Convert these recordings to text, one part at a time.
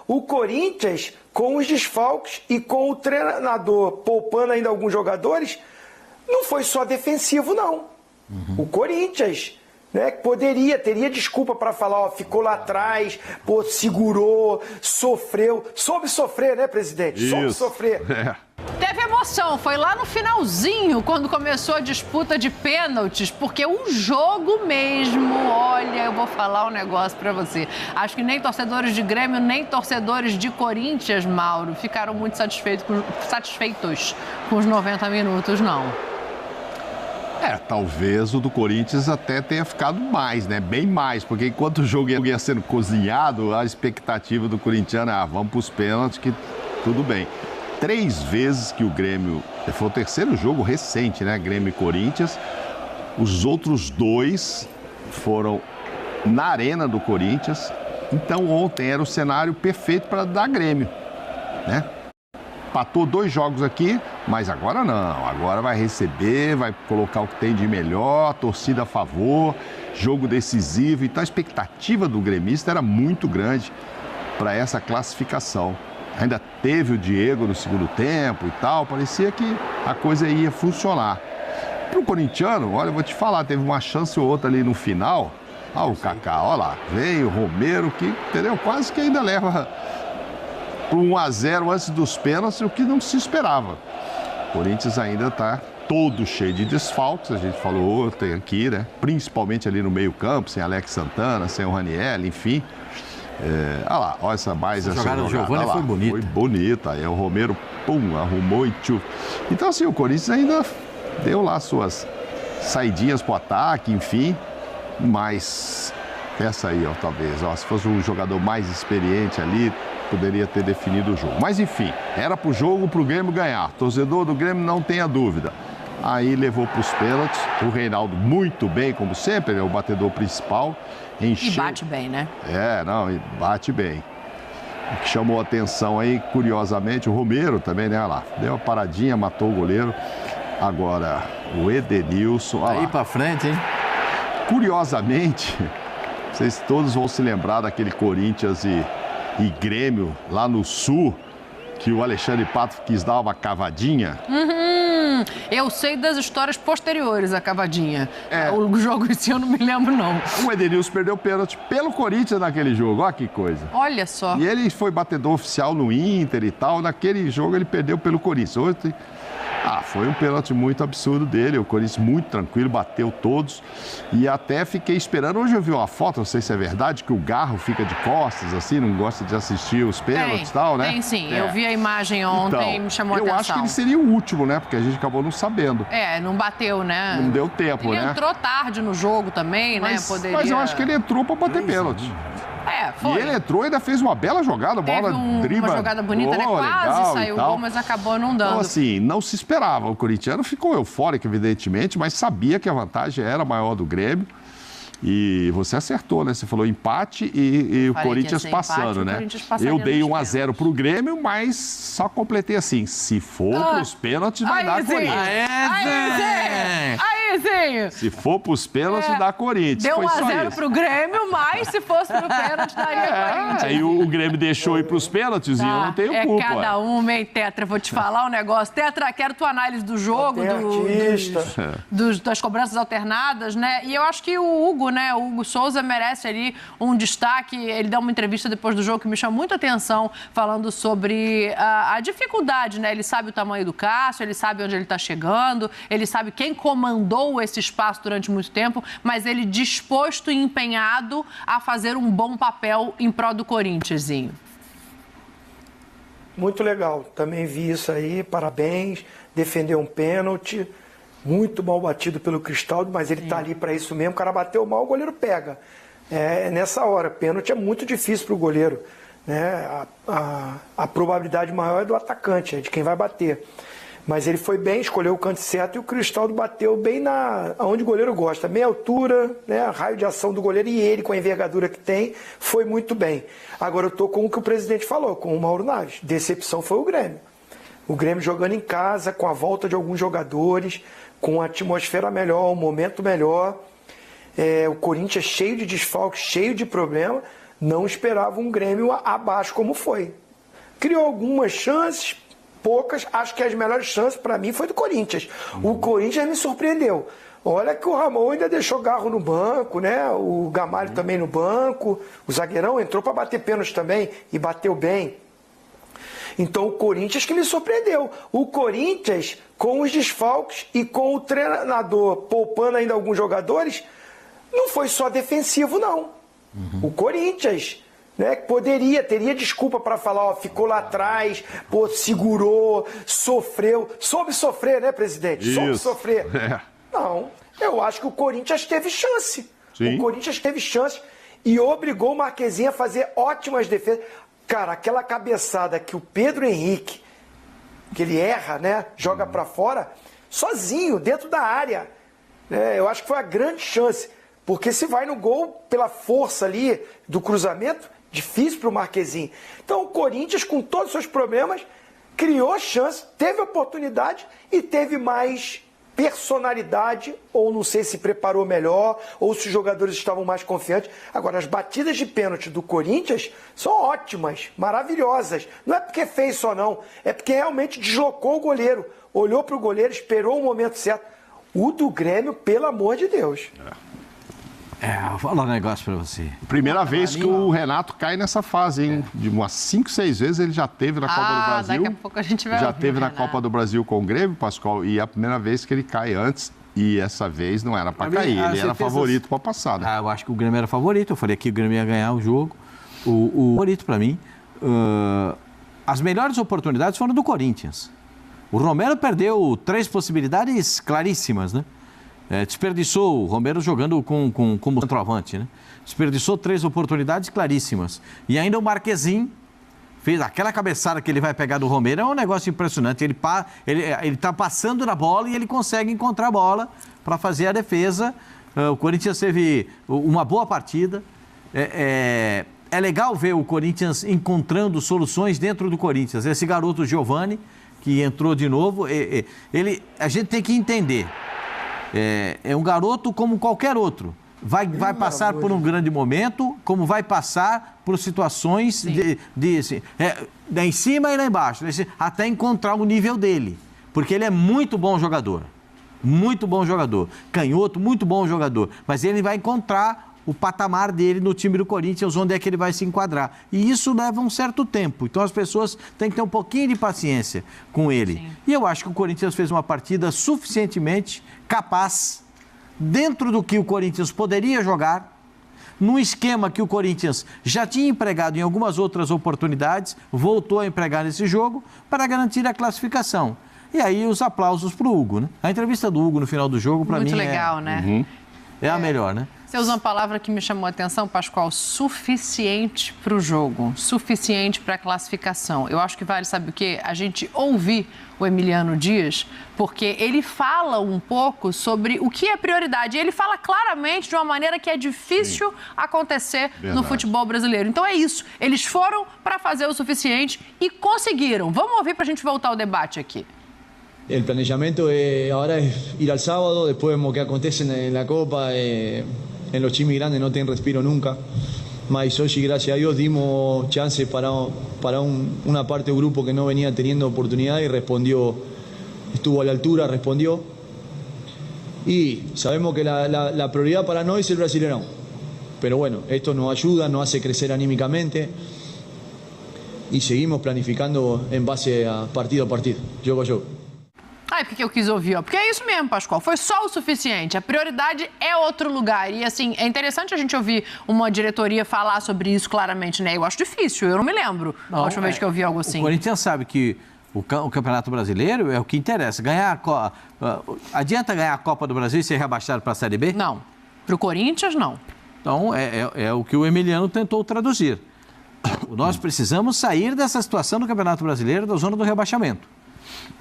O Corinthians, com os desfalques e com o treinador poupando ainda alguns jogadores, não foi só defensivo, não. O Corinthians, né, teria desculpa para falar, ó, ficou lá atrás, pô, segurou, sofreu. Soube sofrer, né, presidente? Isso. Soube sofrer. Teve emoção, foi lá no finalzinho, quando começou a disputa de pênaltis, porque o jogo mesmo, olha, eu vou falar um negócio pra você. Acho que nem torcedores de Grêmio, nem torcedores de Corinthians, Mauro, ficaram muito satisfeitos com os 90 minutos, não. Talvez o do Corinthians até tenha ficado mais, né? Bem mais, porque enquanto o jogo ia sendo cozinhado, a expectativa do corintiano é, vamos pros pênaltis que tudo bem. 3 vezes que o Grêmio, foi o terceiro jogo recente, né? Grêmio e Corinthians. Os outros 2 foram na arena do Corinthians. Então ontem era o cenário perfeito para dar Grêmio, né? Empatou 2 jogos aqui, mas agora não. Agora vai receber, vai colocar o que tem de melhor, torcida a favor, jogo decisivo. Então a expectativa do gremista era muito grande para essa classificação. Ainda teve o Diego no segundo tempo e tal, parecia que a coisa ia funcionar. Para o corintiano, olha, eu vou te falar, teve uma chance ou outra ali no final. O Kaká, olha lá, veio o Romero, que, entendeu? Quase que ainda leva para 1-0 antes dos pênaltis, o que não se esperava. O Corinthians ainda está todo cheio de desfalques, a gente falou ontem aqui, né? Principalmente ali no meio-campo, sem Alex Santana, sem o Raniel, enfim. Olha essa jogada do Giovani foi bonita. Foi bonita. Aí o Romero, arrumou e tchuf. Então, assim, o Corinthians ainda deu lá suas saidinhas pro ataque, enfim. Mas essa aí, talvez, se fosse um jogador mais experiente ali, poderia ter definido o jogo. Mas, enfim, era pro jogo, pro Grêmio ganhar. Torcedor do Grêmio, não tenha dúvida. Aí levou para os pênaltis. O Reinaldo muito bem, como sempre, ele é o batedor principal. Encheu... E bate bem, né? E bate bem. O que chamou a atenção aí, curiosamente, o Romero também, né? Olha lá, deu uma paradinha, matou o goleiro. Agora, o Edenilson... Aí para frente, hein? Curiosamente, vocês todos vão se lembrar daquele Corinthians e Grêmio lá no Sul, que o Alexandre Pato quis dar uma cavadinha. Eu sei das histórias posteriores à cavadinha. O jogo esse eu não me lembro, não. O Edenilson perdeu o pênalti pelo Corinthians naquele jogo, olha que coisa. Olha só. E ele foi batedor oficial no Inter e tal, naquele jogo ele perdeu pelo Corinthians. Hoje, foi um pênalti muito absurdo dele, o Corinthians muito tranquilo, bateu todos. E até fiquei esperando, hoje eu vi uma foto, não sei se é verdade, que o Garro fica de costas, assim, não gosta de assistir os pênaltis e tal, né? Tem sim, eu vi a imagem ontem e me chamou a atenção. Eu acho que ele seria o último, né? Porque a gente acabou não sabendo. Não bateu, né? Não deu tempo, ele entrou tarde no jogo também, né? Mas eu acho que ele entrou para bater pênalti. Foi. E ele entrou e ainda fez uma bela jogada, bola dribla. Uma jogada bonita, né? Quase saiu o gol, mas acabou não dando. Então, assim, não se esperava. O corintiano ficou eufórico, evidentemente, mas sabia que a vantagem era maior do Grêmio. E você acertou, né? Você falou empate e o Corinthians passando, né? Eu dei 1-0 pro Grêmio, mas só completei assim. Se for pros pênaltis, vai dar Corinthians. Aí, Zinho! Se for pros pênaltis, dá Corinthians. Deu 1-0 pro Grêmio, mas se fosse pro pênalti, daria Corinthians. Aí o Grêmio deixou ir pros pênaltis e eu não tenho culpa. Cada uma, hein, Tetra? Vou te falar um negócio. Tetra, quero tua análise do jogo, das cobranças alternadas, né? E eu acho que o Hugo, né? O Hugo Souza merece ali um destaque. Ele dá uma entrevista depois do jogo que me chama muita atenção, falando sobre a dificuldade, né? Ele sabe o tamanho do Cássio, ele sabe onde ele está chegando, ele sabe quem comandou esse espaço durante muito tempo, mas ele disposto e empenhado a fazer um bom papel em prol do Corinthians. Muito legal. Também vi isso aí. Parabéns. Defendeu um pênalti. Muito mal batido pelo Cristaldo, mas ele tá ali para isso mesmo. O cara bateu mal, o goleiro pega. Nessa hora, pênalti é muito difícil para o goleiro, né? A probabilidade maior é do atacante, é de quem vai bater. Mas ele foi bem, escolheu o canto certo e o Cristaldo bateu bem onde o goleiro gosta. Meia altura, né? Raio de ação do goleiro, e ele, com a envergadura que tem, foi muito bem. Agora eu tô com o que o presidente falou, com o Mauro Naves. Decepção foi o Grêmio. O Grêmio jogando em casa, com a volta de alguns jogadores, com a atmosfera melhor, um momento melhor. O Corinthians cheio de desfalques, cheio de problema. não esperava um Grêmio abaixo como foi. Criou algumas chances, poucas, acho que as melhores chances para mim foi do Corinthians. O Corinthians me surpreendeu. Olha que o Ramon ainda deixou Garro no banco, né? O Gamalho também no banco, o zagueirão entrou para bater pênalti também e bateu bem. Então o Corinthians que me surpreendeu. O Corinthians, com os desfalques e com o treinador poupando ainda alguns jogadores, não foi só defensivo, não. O Corinthians, né, teria desculpa para falar, ó, ficou lá atrás, pô, segurou, sofreu. Soube sofrer, né, presidente? Isso. Soube sofrer. Não, eu acho que o Corinthians teve chance. Sim. O Corinthians teve chance e obrigou o Marquezinho a fazer ótimas defesas. Cara, aquela cabeçada que o Pedro Henrique, que ele erra, né? Joga pra fora, sozinho, dentro da área. Eu acho que foi a grande chance. Porque se vai no gol, pela força ali do cruzamento, difícil pro Marquezinho. Então o Corinthians, com todos os seus problemas, criou chance, teve oportunidade e teve mais personalidade, ou não sei se preparou melhor, ou se os jogadores estavam mais confiantes. Agora, as batidas de pênalti do Corinthians são ótimas, maravilhosas. Não é porque fez só não, é porque realmente deslocou o goleiro, olhou para o goleiro, esperou o momento certo. O do Grêmio, pelo amor de Deus. Vou falar um negócio pra você. Primeira vez que o Renato cai nessa fase, hein? De umas 5, 6 vezes ele já teve na Copa do Brasil. Daqui a pouco a gente vai já ouvir, teve na Renato. Copa do Brasil com o Grêmio, Pascoal, e é a primeira vez que ele cai antes. E essa vez não era para cair, ele era favorito para passar. Né? Eu acho que o Grêmio era favorito. Eu falei que o Grêmio ia ganhar o jogo. O favorito para mim. As melhores oportunidades foram do Corinthians. O Romero perdeu 3 possibilidades claríssimas, né? Desperdiçou o Romero jogando como centroavante, né? Desperdiçou 3 oportunidades claríssimas. E ainda o Marquezinho fez aquela cabeçada que ele vai pegar do Romero, é um negócio impressionante. Ele está passando na bola e ele consegue encontrar a bola para fazer a defesa. O Corinthians teve uma boa partida. É legal ver o Corinthians encontrando soluções dentro do Corinthians. Esse garoto Giovani, que entrou de novo, a gente tem que entender. É um garoto como qualquer outro. Vai passar por um grande momento, como vai passar por situações lá em cima e lá embaixo, até encontrar o nível dele. Porque ele é muito bom jogador. Muito bom jogador. Canhoto, muito bom jogador. Mas ele vai encontrar o patamar dele no time do Corinthians, onde é que ele vai se enquadrar. E isso leva um certo tempo. Então as pessoas têm que ter um pouquinho de paciência com ele. Sim. E eu acho que o Corinthians fez uma partida suficientemente capaz, dentro do que o Corinthians poderia jogar, num esquema que o Corinthians já tinha empregado em algumas outras oportunidades, voltou a empregar nesse jogo para garantir a classificação. E aí os aplausos para o Hugo, né? A entrevista do Hugo no final do jogo, para mim, muito legal, né? É a melhor, né? Você usa uma palavra que me chamou a atenção, Pascoal, suficiente para o jogo, suficiente para a classificação. Eu acho que vale, sabe o quê? A gente ouvir o Emiliano Dias, porque ele fala um pouco sobre o que é prioridade. E ele fala claramente de uma maneira que é difícil acontecer no futebol brasileiro. Então é isso, eles foram para fazer o suficiente e conseguiram. Vamos ouvir para a gente voltar ao debate aqui. El planejamiento ahora es ir al sábado, después vemos qué acontece en la Copa. En los chimis grandes no tienen respiro nunca. Mas hoy, gracias a Dios, dimos chance para una parte del grupo que no venía teniendo oportunidad y respondió, estuvo a la altura, respondió. Y sabemos que la prioridad para nosotros es el Brasileirão. Pero bueno, esto nos ayuda, nos hace crecer anímicamente y seguimos planificando en base a partido, jogo a jogo. Porque eu quis ouvir, ó. Porque é isso mesmo, Pascoal. Foi só o suficiente. A prioridade é outro lugar. E, assim, é interessante a gente ouvir uma diretoria falar sobre isso claramente, né? Eu acho difícil. Eu não me lembro a última vez que eu vi algo assim. O Corinthians sabe que o Campeonato Brasileiro é o que interessa. Adianta ganhar a Copa do Brasil e ser rebaixado para a Série B? Não. Para o Corinthians, não. Então, é o que o Emiliano tentou traduzir. Nós precisamos sair dessa situação do Campeonato Brasileiro, da zona do rebaixamento.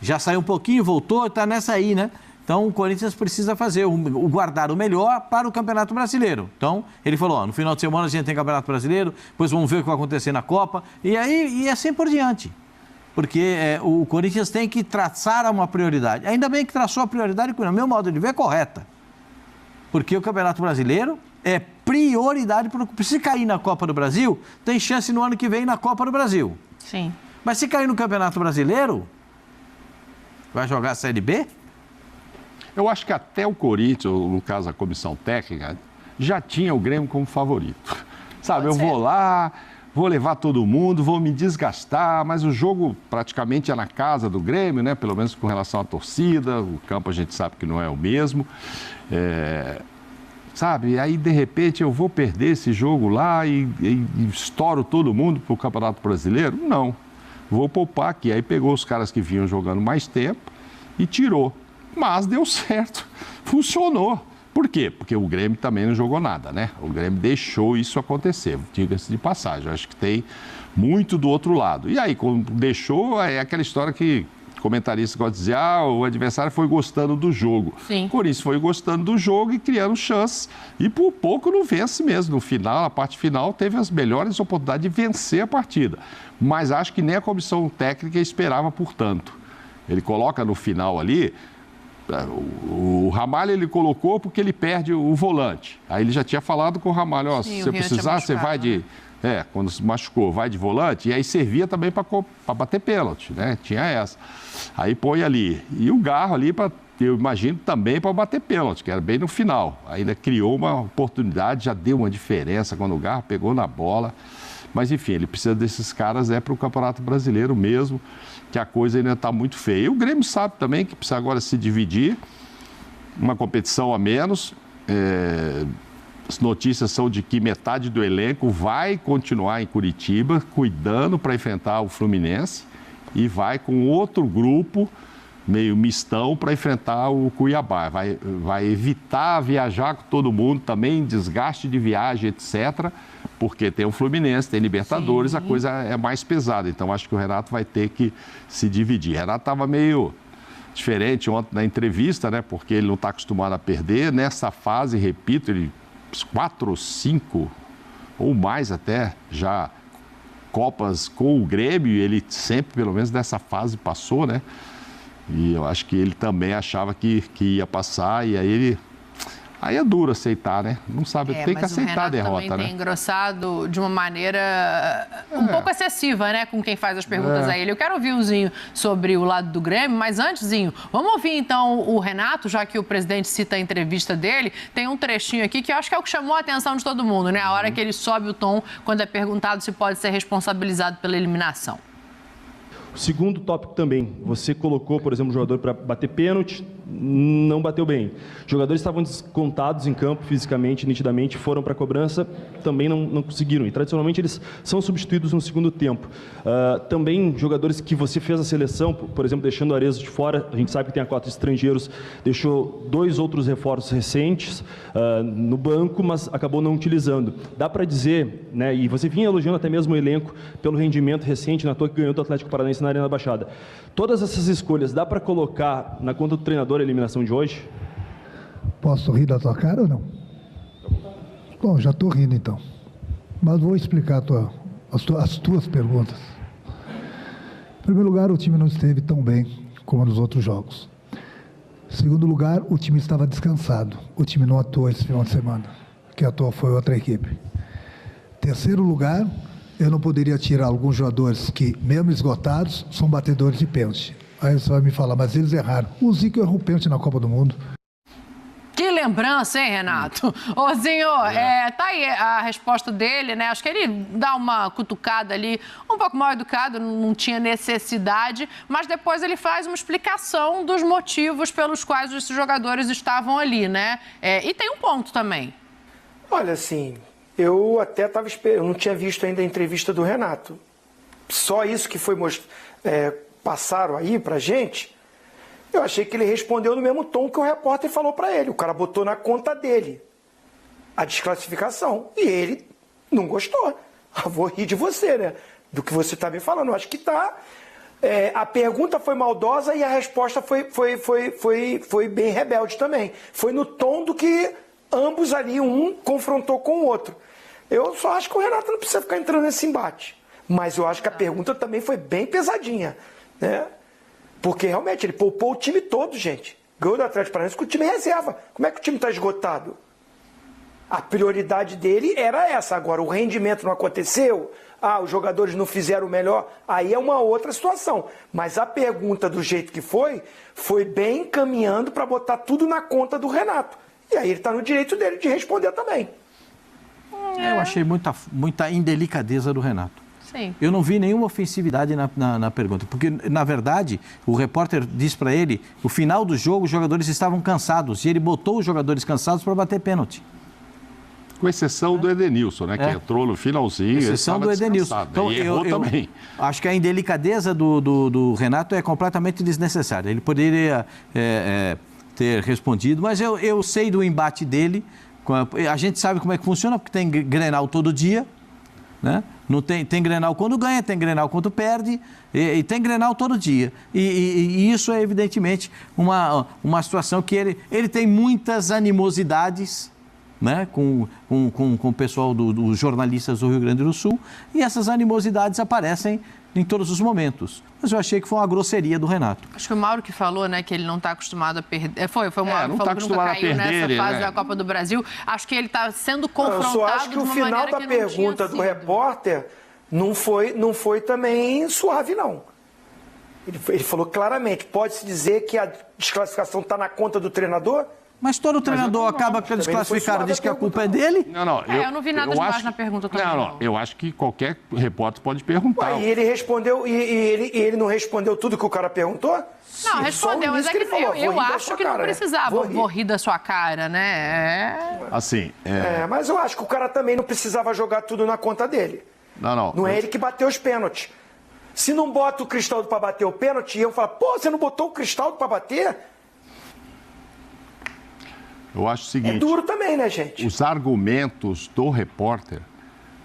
Já saiu um pouquinho, voltou, está nessa aí, né? Então, o Corinthians precisa fazer, guardar o melhor para o Campeonato Brasileiro. Então, ele falou, no final de semana a gente tem Campeonato Brasileiro, depois vamos ver o que vai acontecer na Copa, e assim por diante. Porque o Corinthians tem que traçar uma prioridade. Ainda bem que traçou a prioridade, no meu modo de ver, correta. Porque o Campeonato Brasileiro é prioridade. Se cair na Copa do Brasil, tem chance no ano que vem na Copa do Brasil. Sim. Mas se cair no Campeonato Brasileiro, vai jogar a Série B? Eu acho que até o Corinthians, ou no caso a comissão técnica, já tinha o Grêmio como favorito. Sabe, eu vou lá, vou levar todo mundo, vou me desgastar, mas o jogo praticamente é na casa do Grêmio, né? Pelo menos com relação à torcida, o campo a gente sabe que não é o mesmo. Sabe, aí de repente eu vou perder esse jogo lá e estouro todo mundo para o Campeonato Brasileiro? Não, vou poupar aqui. Aí pegou os caras que vinham jogando mais tempo e tirou. Mas deu certo, funcionou. Por quê? Porque o Grêmio também não jogou nada, né? O Grêmio deixou isso acontecer, diga-se de passagem. Eu acho que tem muito do outro lado. E aí, quando deixou, é aquela história que o comentarista gosta de dizer, o adversário foi gostando do jogo. Sim. O Corinthians foi gostando do jogo e criando chances. E por pouco não vence mesmo. No final, na parte final, teve as melhores oportunidades de vencer a partida. Mas acho que nem a comissão técnica esperava por tanto. Ele coloca no final ali... O Ramalho ele colocou porque ele perde o volante. Aí ele já tinha falado com o Ramalho, se você precisar, você vai de... quando se machucou, vai de volante. E aí servia também para bater pênalti, né? Tinha essa. Aí põe ali. E o Garro ali, eu imagino, também para bater pênalti, que era bem no final. Ainda criou uma oportunidade, já deu uma diferença quando o Garro pegou na bola. Mas, enfim, ele precisa desses caras para o Campeonato Brasileiro mesmo, que a coisa ainda está muito feia. E o Grêmio sabe também que precisa agora se dividir, uma competição a menos. As notícias são de que metade do elenco vai continuar em Curitiba, cuidando para enfrentar o Fluminense, e vai com outro grupo, meio mistão, para enfrentar o Cuiabá. Vai evitar viajar com todo mundo também, desgaste de viagem, etc., porque tem o Fluminense, tem Libertadores, sim, a coisa é mais pesada. Então, acho que o Renato vai ter que se dividir. O Renato estava meio diferente ontem na entrevista, né? Porque ele não está acostumado a perder. Nessa fase, repito, ele 4 ou 5, ou mais até, já Copas com o Grêmio, e ele sempre, pelo menos dessa fase, passou, né? E eu acho que ele também achava que ia passar, e aí é duro aceitar, né? Não sabe, tem que aceitar a derrota, né? Também tem engrossado de uma maneira um pouco excessiva, né? Com quem faz as perguntas a ele. Eu quero ouvir o Zinho sobre o lado do Grêmio, mas antes, Zinho, vamos ouvir então o Renato, já que o presidente cita a entrevista dele. Tem um trechinho aqui que eu acho que é o que chamou a atenção de todo mundo, né? A hora que ele sobe o tom quando é perguntado se pode ser responsabilizado pela eliminação. O segundo tópico também, você colocou, por exemplo, o jogador para bater pênalti, não bateu bem. Os jogadores estavam descontados em campo fisicamente, nitidamente, foram para a cobrança, também não conseguiram. E tradicionalmente eles são substituídos no segundo tempo. Também jogadores que você fez a seleção, por exemplo, deixando o Arezzo de fora, a gente sabe que tem 4 estrangeiros, deixou 2 outros reforços recentes no banco, mas acabou não utilizando. Dá para dizer, né, e você vinha elogiando até mesmo o elenco pelo rendimento recente, na toa que ganhou do Atlético Paranaense na Arena da Baixada. Todas essas escolhas, dá para colocar na conta do treinador a eliminação de hoje? Posso rir da tua cara ou não? Bom, já estou rindo então. Mas vou explicar as tuas perguntas. Em primeiro lugar, o time não esteve tão bem como nos outros jogos. Em segundo lugar, o time estava descansado. O time não atuou esse final de semana. Quem atuou foi outra equipe. Em terceiro lugar, eu não poderia tirar alguns jogadores que, mesmo esgotados, são batedores de pênalti. Aí você vai me falar, mas eles erraram. O Zico errou pênalti na Copa do Mundo. Que lembrança, hein, Renato? Ô, Zinho, tá aí a resposta dele, né? Acho que ele dá uma cutucada ali, um pouco mal educado, não tinha necessidade, mas depois ele faz uma explicação dos motivos pelos quais esses jogadores estavam ali, né? E tem um ponto também. Olha, assim, eu até estava esperando, eu não tinha visto ainda a entrevista do Renato. Só isso que foi passaram aí pra gente. Eu achei que ele respondeu no mesmo tom que o repórter falou para ele. O cara botou na conta dele a desclassificação. E ele não gostou. Vou rir de você, né? Do que você está me falando. Eu acho que tá. A pergunta foi maldosa e a resposta foi bem rebelde também. Foi no tom do que ambos ali, um confrontou com o outro. Eu só acho que o Renato não precisa ficar entrando nesse embate. Mas eu acho que a pergunta também foi bem pesadinha, né? Porque realmente ele poupou o time todo, gente. Ganhou do Atlético Paranaense com o time reserva. Como é que o time está esgotado? A prioridade dele era essa. Agora, o rendimento não aconteceu, os jogadores não fizeram o melhor, aí é uma outra situação. Mas a pergunta do jeito que foi bem encaminhando para botar tudo na conta do Renato. E aí ele está no direito dele de responder também. Eu achei muita indelicadeza do Renato. Sim. Eu não vi nenhuma ofensividade na pergunta, porque, na verdade, o repórter disse para ele, no final do jogo, os jogadores estavam cansados, e ele botou os jogadores cansados para bater pênalti. Com exceção do Edenilson, né? Que entrou no finalzinho. Exceção do Edenilson. Então, eu também. Acho que a indelicadeza do Renato é completamente desnecessária. Ele poderia ter respondido, mas eu sei do embate dele. A gente sabe como é que funciona, porque tem Grenal todo dia, né? Não tem Grenal quando ganha, tem Grenal quando perde, e tem Grenal todo dia. E isso é, evidentemente, uma situação que ele tem muitas animosidades, né, com o pessoal dos jornalistas do Rio Grande do Sul, e essas animosidades aparecem em todos os momentos. Mas eu achei que foi uma grosseria do Renato. Acho que o Mauro que falou, né, que ele não está acostumado a perder. Foi o Mauro que falou que nunca caiu nessa fase da Copa do Brasil. Acho que ele está sendo confrontado. Eu só acho que o final da pergunta do repórter não foi também suave, não. Ele falou claramente, pode-se dizer que a desclassificação está na conta do treinador? Mas todo treinador acaba desclassificado, diz que a culpa é dele? Eu não vi nada demais na pergunta também. Não, eu acho que qualquer repórter pode perguntar. E ele respondeu, e ele não respondeu tudo que o cara perguntou? Não, respondeu, mas é que eu acho que não precisava. Vou rir da sua cara, né? Assim, mas eu acho que o cara também não precisava jogar tudo na conta dele. Não é ele que bateu os pênaltis. Se não bota o Cristaldo para bater o pênalti, iam falar, você não botou o Cristaldo para bater? Eu acho o seguinte... É duro também, né, gente? Os argumentos do repórter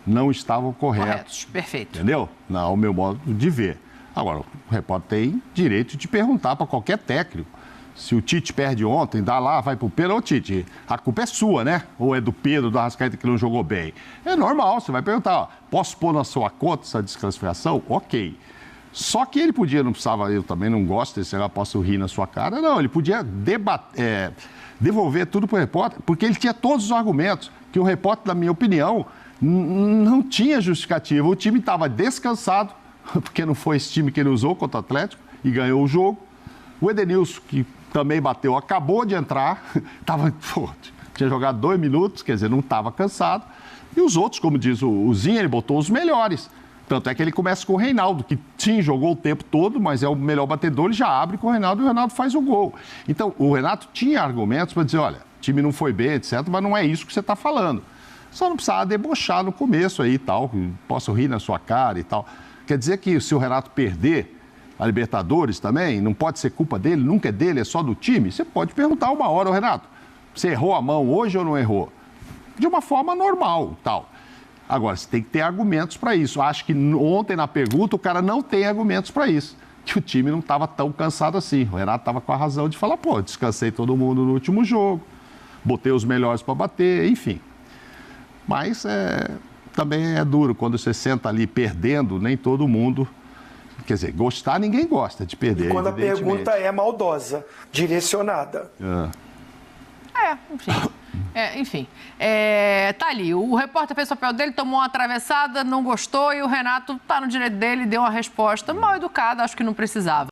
não estavam corretos. Perfeito. Entendeu? Ao meu modo de ver. Agora, o repórter tem direito de perguntar para qualquer técnico. Se o Tite perde ontem, dá lá, vai pro pênalti, Tite, a culpa é sua, né? Ou é do Pedro, do Arrascaeta, que não jogou bem. É normal, você vai perguntar, posso pôr na sua conta essa desclassificação? Ok. Só que ele podia, não precisava, eu também não gosto desse negócio, posso rir na sua cara, não, ele podia devolver tudo para o repórter, porque ele tinha todos os argumentos, que o repórter, na minha opinião, não tinha justificativa. O time estava descansado, porque não foi esse time que ele usou contra o Atlético, e ganhou o jogo. O Edenilson, que também bateu, acabou de entrar, tinha jogado 2 minutos, quer dizer, não estava cansado. E os outros, como diz o Zinho, ele botou os melhores. Tanto é que ele começa com o Reinaldo, que sim, jogou o tempo todo, mas é o melhor batedor, ele já abre com o Reinaldo e o Reinaldo faz o gol. Então, o Renato tinha argumentos para dizer, olha, o time não foi bem, etc., mas não é isso que você está falando. Só não precisava debochar no começo aí e tal, posso rir na sua cara e tal. Quer dizer que se o Renato perder a Libertadores também, não pode ser culpa dele, nunca é dele, é só do time? Você pode perguntar uma hora, Renato, você errou a mão hoje ou não errou? De uma forma normal, tal. Agora, você tem que ter argumentos para isso. Acho que ontem, na pergunta, o cara não tem argumentos para isso. Que o time não estava tão cansado assim. O Renato estava com a razão de falar, descansei todo mundo no último jogo, botei os melhores para bater, enfim. Mas também é duro, quando você senta ali perdendo, nem todo mundo... Quer dizer, gostar ninguém gosta de perder, quando a pergunta é maldosa, direcionada. Enfim. Tá ali. O repórter fez o papel dele, tomou uma atravessada, não gostou, e o Renato tá no direito dele, deu uma resposta mal educada, acho que não precisava.